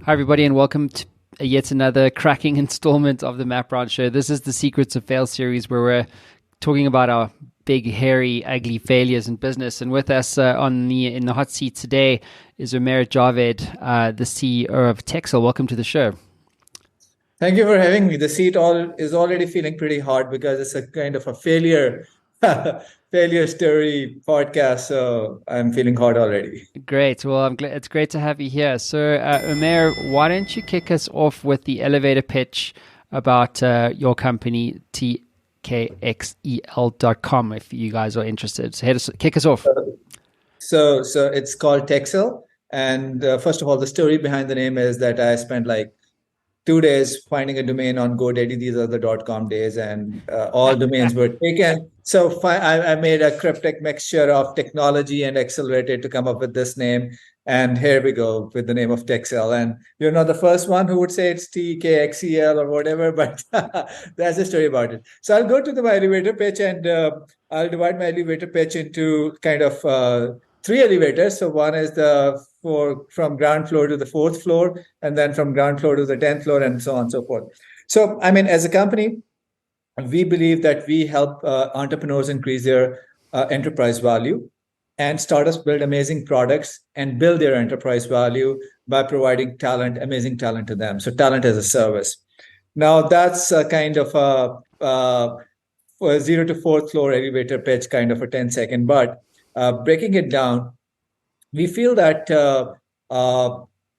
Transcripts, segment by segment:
Hi, everybody, and welcome to yet another cracking installment of the Matt Brown Show. This is the Secrets of Fail series where we're talking about our big, hairy, ugly failures in business. And with us in the hot seat today is Umair Javed, the CEO of Tkxel. Welcome to the show. Thank you for having me. The seat is already feeling pretty hot because it's a kind of a failure failure story podcast. So I'm feeling hot already. Great. Well, I'm glad it's great to have you here. So, Umair, why don't you kick us off with the elevator pitch about your company, Tkxel.com, if you guys are interested. So, kick us off. So it's called Tkxel. And first of all, the story behind the name is that I spent like 2 days finding a domain on GoDaddy. These are the .com days, and all domains were taken. So I made a cryptic mixture of technology and accelerated to come up with this name. And here we go with the name of Tkxel. And you're not the first one who would say it's Tkxel or whatever, but that's the story about it. So I'll go to my elevator pitch, and I'll divide my elevator pitch into kind of three elevators. So one is from ground floor to the fourth floor, and then from ground floor to the 10th floor, and so on and so forth. So, I mean, as a company, we believe that we help entrepreneurs increase their enterprise value, and startups build amazing products and build their enterprise value by providing amazing talent to them. So talent as a service. Now that's a kind of a zero to fourth floor elevator pitch, kind of a 10-second, but breaking it down, we feel that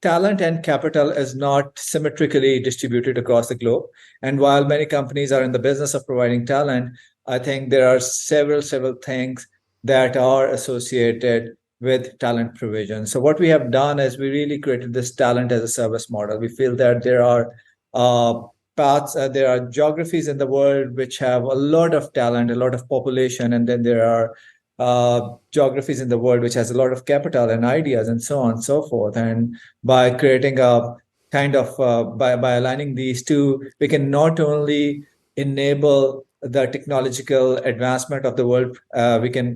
talent and capital is not symmetrically distributed across the globe. And while many companies are in the business of providing talent, I think there are several things that are associated with talent provision. So what we have done is we really created this talent as a service model. We feel that there are there are geographies in the world which have a lot of talent, a lot of population, and then there are geographies in the world which has a lot of capital and ideas and so on and so forth. And by creating a kind of by aligning these two, we can not only enable the technological advancement of the world, we can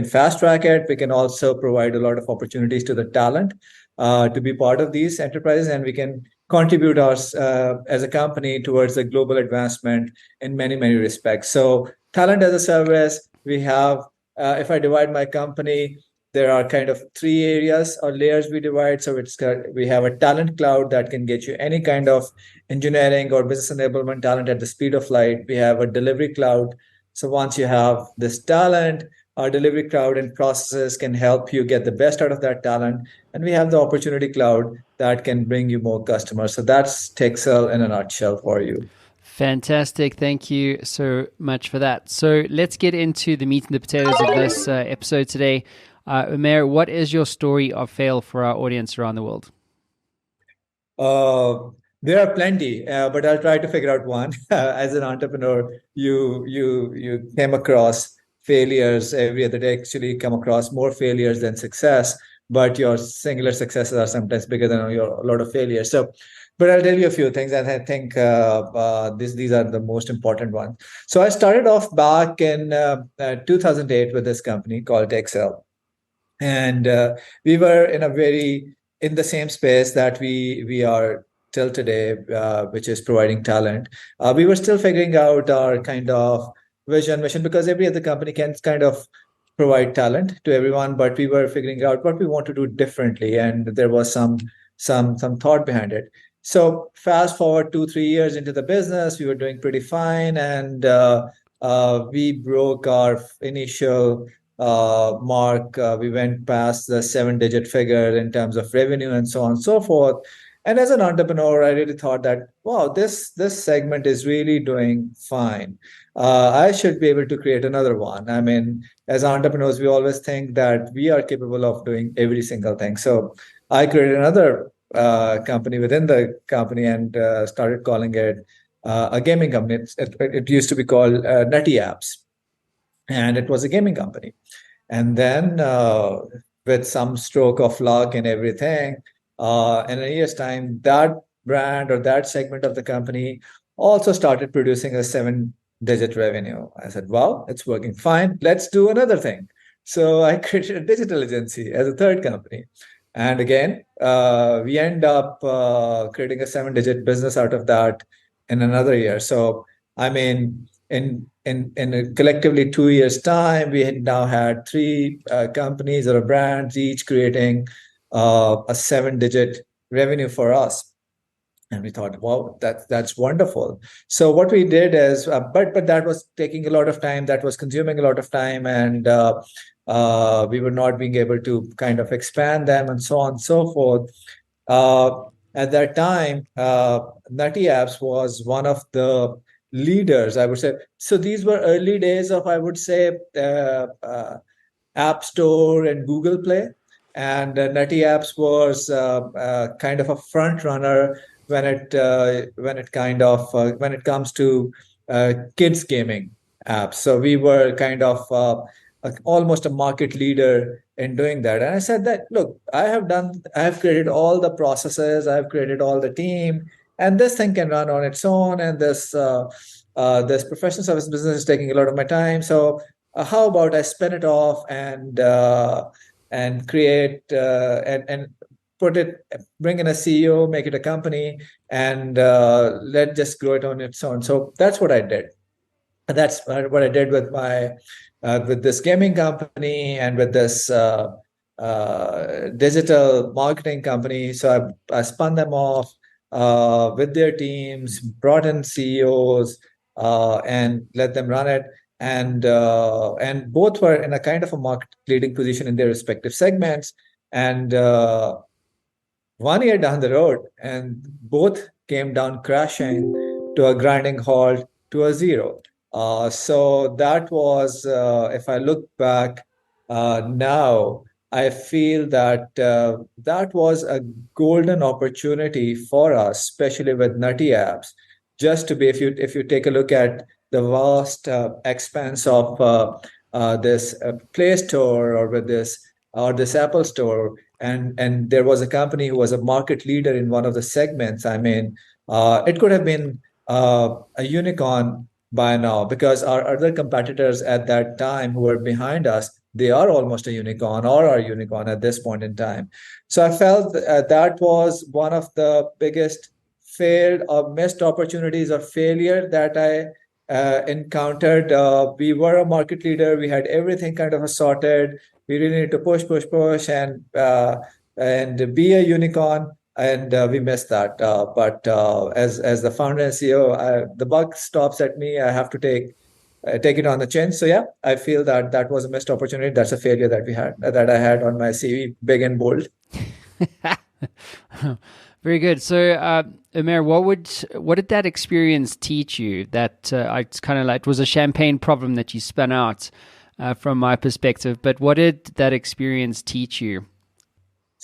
fast track it. We can also provide a lot of opportunities to the talent to be part of these enterprises, and we can contribute us as a company towards the global advancement in many respects. So talent as a service, we have if I divide my company, there are kind of three areas or layers we divide. So we have a talent cloud that can get you any kind of engineering or business enablement talent at the speed of light. We have a delivery cloud. So once you have this talent, our delivery cloud and processes can help you get the best out of that talent. And we have the opportunity cloud that can bring you more customers. So that's Tkxel in a nutshell for you. Fantastic. Thank you so much for that. So let's get into the meat and the potatoes of this episode today. Umair, what is your story of fail for our audience around the world? There are plenty, but I'll try to figure out one. As an entrepreneur, you came across failures every other day. Actually, come across more failures than success, but your singular successes are sometimes bigger than a lot of failures. So, but I'll tell you a few things, and I think these are the most important ones. So I started off back in 2008 with this company called Tkxel, and we were in the same space that we are till today, which is providing talent. We were still figuring out our kind of vision, mission, because every other company can kind of provide talent to everyone, but we were figuring out what we want to do differently, and there was some thought behind it. So fast forward 2-3 years into the business, we were doing pretty fine, and we broke our initial mark. We went past the 7-digit figure in terms of revenue and so on and so forth. And as an entrepreneur, I really thought that, wow, this segment is really doing fine. I should be able to create another one. I mean, as entrepreneurs, we always think that we are capable of doing every single thing. So I created another company within the company and started calling it a gaming company. It used to be called Nutty Apps, and it was a gaming company. And then with some stroke of luck and everything, in a year's time, that brand or that segment of the company also started producing a 7-digit revenue. I said, wow, it's working fine. Let's do another thing. So I created a digital agency as a third company. And again, we end up creating a 7-digit business out of that in another year. So, I mean, in a collectively 2 years' time, we had now had three companies or brands, each creating a 7-digit revenue for us. And we thought, wow, that's wonderful. So what we did is, but that was taking a lot of time. That was consuming a lot of time, and we were not being able to kind of expand them, and so on and so forth. Uh, at that time, Nutty Apps was one of the leaders, I would say. So these were early days of, I would say, App Store and Google Play. And Nutty Apps was kind of a front runner when it comes to kids gaming apps. So we were kind of almost a market leader in doing that. And I said that, look, I have created all the processes, I've created all the team, and this thing can run on its own. And this professional service business is taking a lot of my time. So how about I spin it off and create and put it, bring in a CEO, make it a company, and let just grow it on its own. So that's what I did. And that's what I did with my with this gaming company and with this digital marketing company. So I spun them off with their teams, brought in CEOs, and let them run it. And both were in a kind of a market leading position in their respective segments. And 1 year down the road, and both came down crashing to a grinding halt to a zero. So that was, if I look back now, I feel that that was a golden opportunity for us, especially with Nutty Apps. Just to be, if you take a look at the vast expanse of this Play Store or with this Apple Store, and there was a company who was a market leader in one of the segments. I mean, it could have been a unicorn by now, because our other competitors at that time who were behind us, they are almost a unicorn or are unicorn at this point in time. So I felt that was one of the biggest failed or missed opportunities or failure that I encountered. We were a market leader. We had everything kind of sorted. We really need to push, push, push, and be a unicorn. And we missed that. But as the founder and CEO, the buck stops at me. I have to take it on the chin. So yeah, I feel that that was a missed opportunity. That's a failure that I had on my CV, big and bold. Very good. So, Umair, what did that experience teach you? That it's kind of like it was a champagne problem that you spun out, from my perspective. But what did that experience teach you?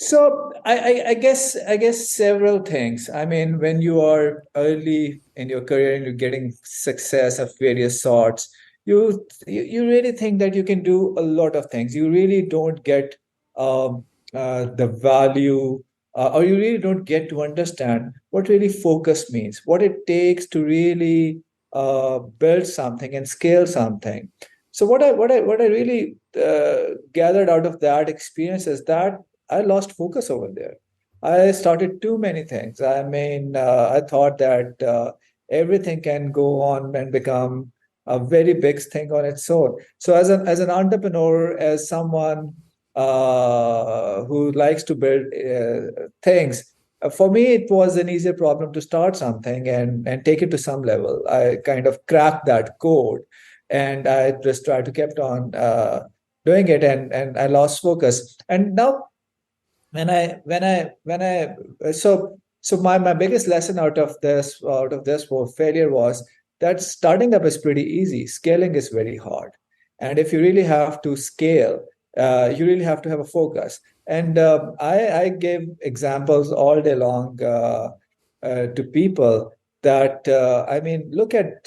So I guess several things. I mean, when you are early in your career and you're getting success of various sorts, you really think that you can do a lot of things. You really don't get um, the value, or you really don't get to understand what really focus means, what it takes to really build something and scale something. So what I really gathered out of that experience is that I lost focus over there. I started too many things. I mean, I thought that everything can go on and become a very big thing on its own. So, as an entrepreneur, as someone who likes to build things, for me, it was an easier problem to start something and take it to some level. I kind of cracked that code, and I just tried to kept on doing it, and I lost focus. And now when I so my biggest lesson out of this for failure was that starting up is pretty easy, scaling is very hard. And if you really have to scale, you really have to have a focus. And I give examples all day long to people that I mean, look at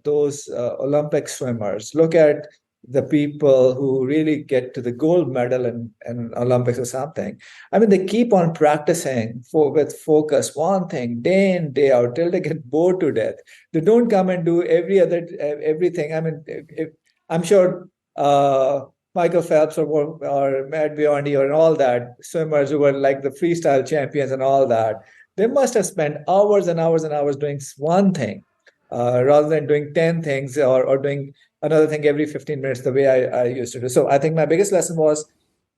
those Olympic swimmers, look at the people who really get to the gold medal in Olympics or something. I mean, they keep on practicing with focus, one thing, day in, day out, till they get bored to death. They don't come and do everything. I mean, I'm sure Michael Phelps or Matt Biondi or all that swimmers who were like the freestyle champions and all that, they must have spent hours and hours and hours doing one thing rather than doing 10 things or doing another thing every 15 minutes the way I used to do. So I think my biggest lesson was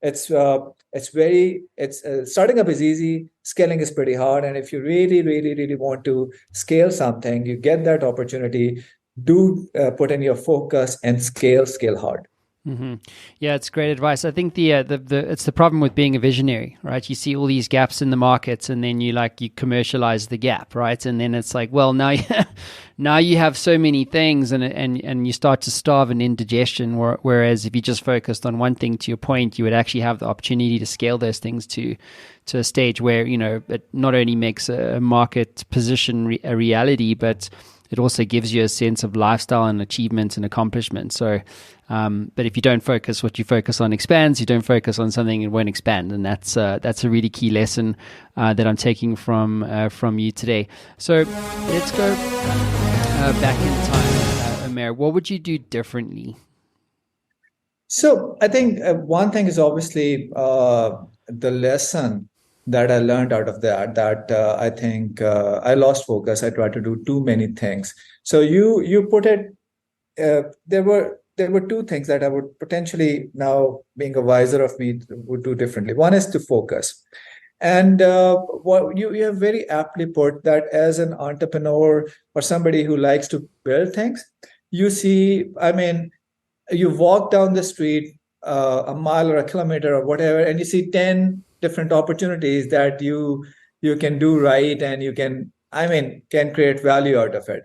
it's starting up is easy, scaling is pretty hard. And if you really, really, really want to scale something, you get that opportunity, do put in your focus and scale hard. Mm-hmm. Yeah, it's great advice. I think the it's the problem with being a visionary, right? You see all these gaps in the markets, and then you commercialize the gap, right? And then it's like, well, now now you have so many things, and you start to starve in indigestion. Whereas if you just focused on one thing, to your point, you would actually have the opportunity to scale those things to a stage where it not only makes a market position a reality, but it also gives you a sense of lifestyle and achievement and accomplishment. So, but if you don't focus, what you focus on expands. You don't focus on something, it won't expand, and that's a really key lesson that I'm taking from you today. So let's go back in time, Umair. What would you do differently? So I think one thing is obviously the lesson that I learned out of that I think I lost focus. I tried to do too many things. So you put it. There were two things that I would potentially, now being a wiser of me, would do differently. One is to focus. And what you have very aptly put that as an entrepreneur or somebody who likes to build things, you see, I mean, you walk down the street a mile or a kilometer or whatever, and you see 10 different opportunities that you can do right, and you can create value out of it.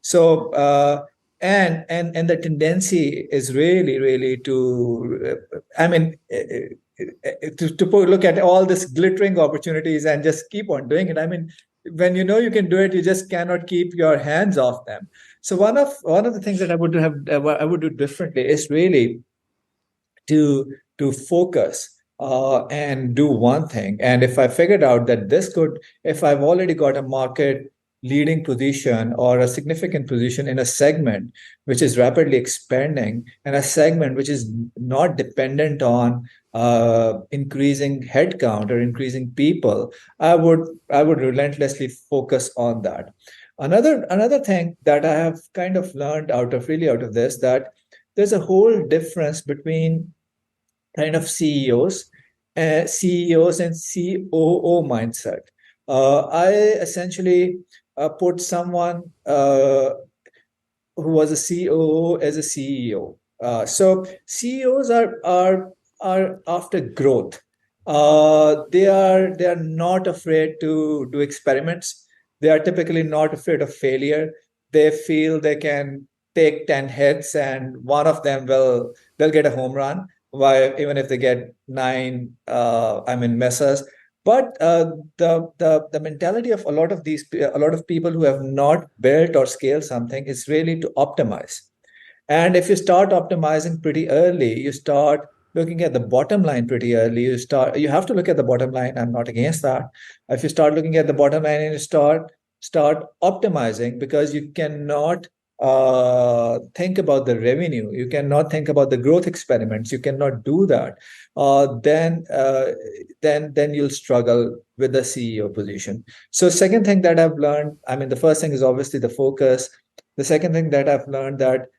So and the tendency is really to look at all this glittering opportunities and just keep on doing it. I mean, when you know you can do it, you just cannot keep your hands off them. So one of the things that I would do differently is really to focus and do one thing. And if I figured out that if I've already got a market leading position or a significant position in a segment which is rapidly expanding, and a segment which is not dependent on increasing headcount or increasing people, I would relentlessly focus on that. Another thing that I have kind of learned out of this, that there's a whole difference between kind of CEOs and COO mindset. I essentially put someone who was a COO as a CEO. So CEOs are after growth. They are not afraid to do experiments. They are typically not afraid of failure. They feel they can take 10 hits and one of them they'll get a home run, while even if they get nine misses. But the mentality of a lot of people who have not built or scaled something is really to optimize. And if you start optimizing pretty early, you start looking at the bottom line pretty early. You have to look at the bottom line. I'm not against that. If you start looking at the bottom line and you start optimizing, because you cannot think about the revenue, you cannot think about the growth experiments, you cannot do that, then you'll struggle with the CEO position. So second thing that I've learned, I mean, the first thing is obviously the focus. The second thing that I've learned, that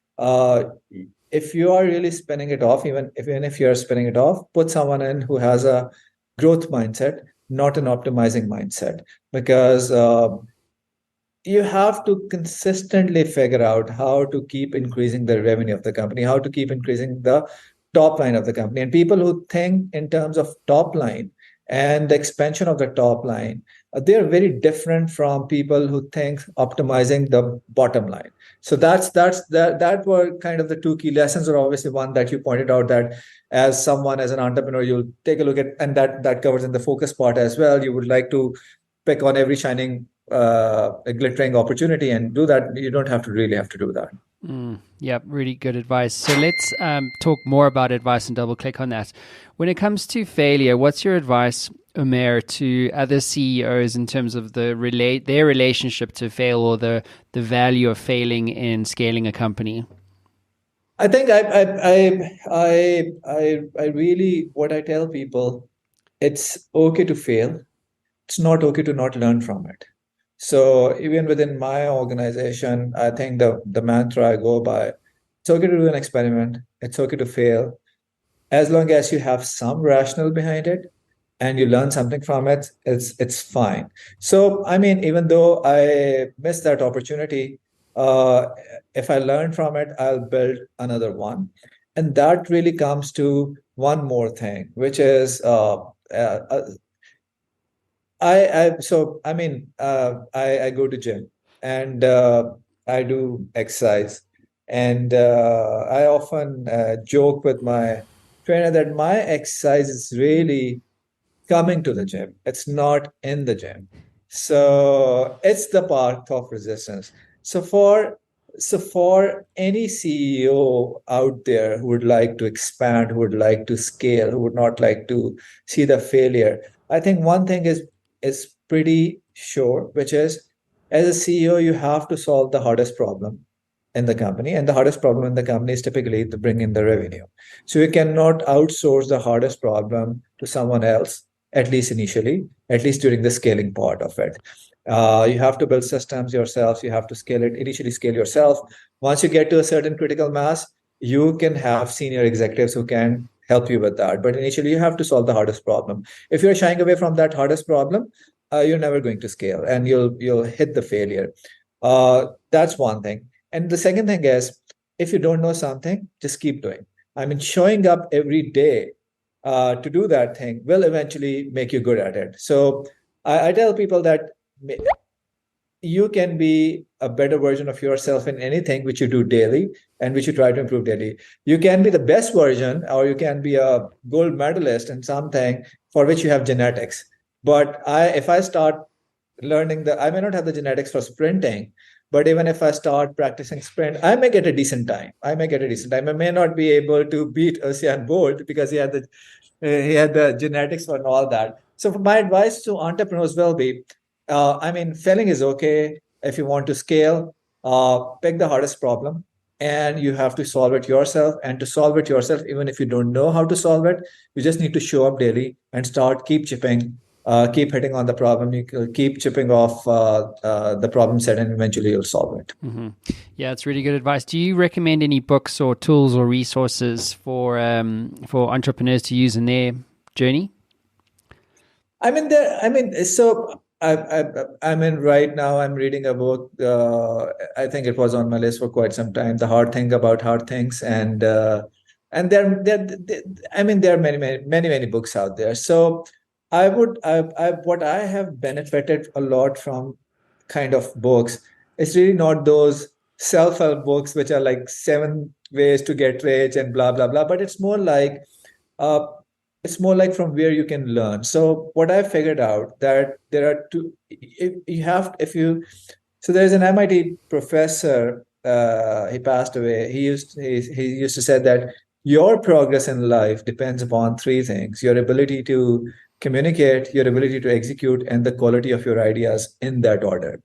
if you are really spinning it off, even if you're spinning it off, put someone in who has a growth mindset, not an optimizing mindset, because you have to consistently figure out how to keep increasing the revenue of the company, how to keep increasing the top line of the company. And people who think in terms of top line and the expansion of the top line, they're very different from people who think optimizing the bottom line. So that were kind of the two key lessons, or obviously one that you pointed out, that as an entrepreneur, you'll take a look at, and that covers in the focus part as well. You would like to pick on every shining a glittering opportunity and do that. You don't really have to do that. Yeah, really good advice. So let's talk more about advice and double click on that. When it comes to failure, what's your advice, Umair, to other CEOs in terms of their relationship to fail, or the value of failing in scaling a company? I think I really, what I tell people, it's okay to fail. It's not okay to not learn from it. So even within my organization, I think the mantra I go by, it's okay to do an experiment. It's okay to fail. As long as you have some rationale behind it and you learn something from it, it's fine. So I mean, even though I missed that opportunity, uh, if I learn from it, I'll build another one. And that really comes to one more thing, which is I go to gym and I do exercise, and I often joke with my trainer that my exercise is really coming to the gym. It's not in the gym. So it's the path of resistance. So for any CEO out there who would like to expand, who would like to scale, who would not like to see the failure, I think one thing is pretty sure, which is as a CEO, you have to solve the hardest problem in the company. And the hardest problem in the company is typically to bring in the revenue. So you cannot outsource the hardest problem to someone else, at least initially, at least during the scaling part of it. You have to build systems yourself. You have to initially scale yourself. Once you get to a certain critical mass, you can have senior executives who can help you with that. But initially, you have to solve the hardest problem. If you're shying away from that hardest problem, you're never going to scale, and you'll hit the failure. That's one thing. And the second thing is, if you don't know something, just keep doing. I mean, showing up every day to do that thing will eventually make you good at it. So I tell people that you can be a better version of yourself in anything which you do daily and which you try to improve daily. You can be the best version, or you can be a gold medalist in something for which you have genetics. But if I start learning I may not have the genetics for sprinting, but even if I start practicing sprint, I may get a decent time. I may get a decent time. I may not be able to beat Usain Bolt because he had the genetics and all that. So my advice to entrepreneurs will be, I mean, failing is okay. If you want to scale, pick the hardest problem and you have to solve it yourself. And to solve it yourself, even if you don't know how to solve it, you just need to show up daily and keep chipping, keep hitting on the problem. You keep chipping off the problem set, and eventually you'll solve it. Mm-hmm. Yeah, it's really good advice. Do you recommend any books or tools or resources for entrepreneurs to use in their journey? I mean, so I mean, right now I'm reading a book. I think it was on my list for quite some time. The Hard Thing About Hard Things, and I mean, there are many books out there. So what I have benefited a lot from kind of books, it's really not those self-help books which are like 7 ways to get rich and blah blah blah, but uh, it's more like from where you can learn. So what I figured out that there are two. If you so there's an MIT professor. He passed away. He used to say that your progress in life depends upon three things: your ability to communicate, your ability to execute, and the quality of your ideas in that order.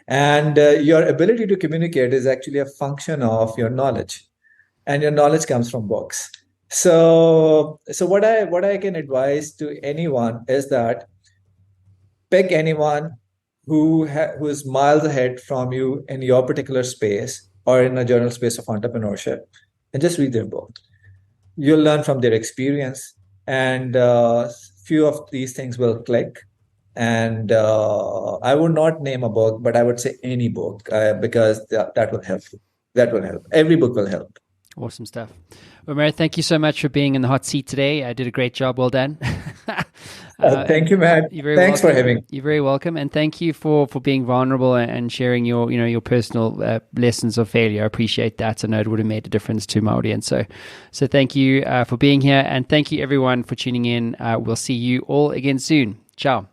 And your ability to communicate is actually a function of your knowledge, and your knowledge comes from books. So what I can advise to anyone is that pick anyone who is miles ahead from you in your particular space or in a general space of entrepreneurship, and just read their book. You'll learn from their experience, and few of these things will click. And I would not name a book, but I would say any book, because that will help. That will help. Every book will help. Awesome stuff. Umair, thank you so much for being in the hot seat today. I did a great job. Well done. Thank you, Matt. Thanks for having me. You're very welcome. And thank you for being vulnerable and sharing your personal lessons of failure. I appreciate that. I know it would have made a difference to my audience. So thank you for being here. And thank you, everyone, for tuning in. We'll see you all again soon. Ciao.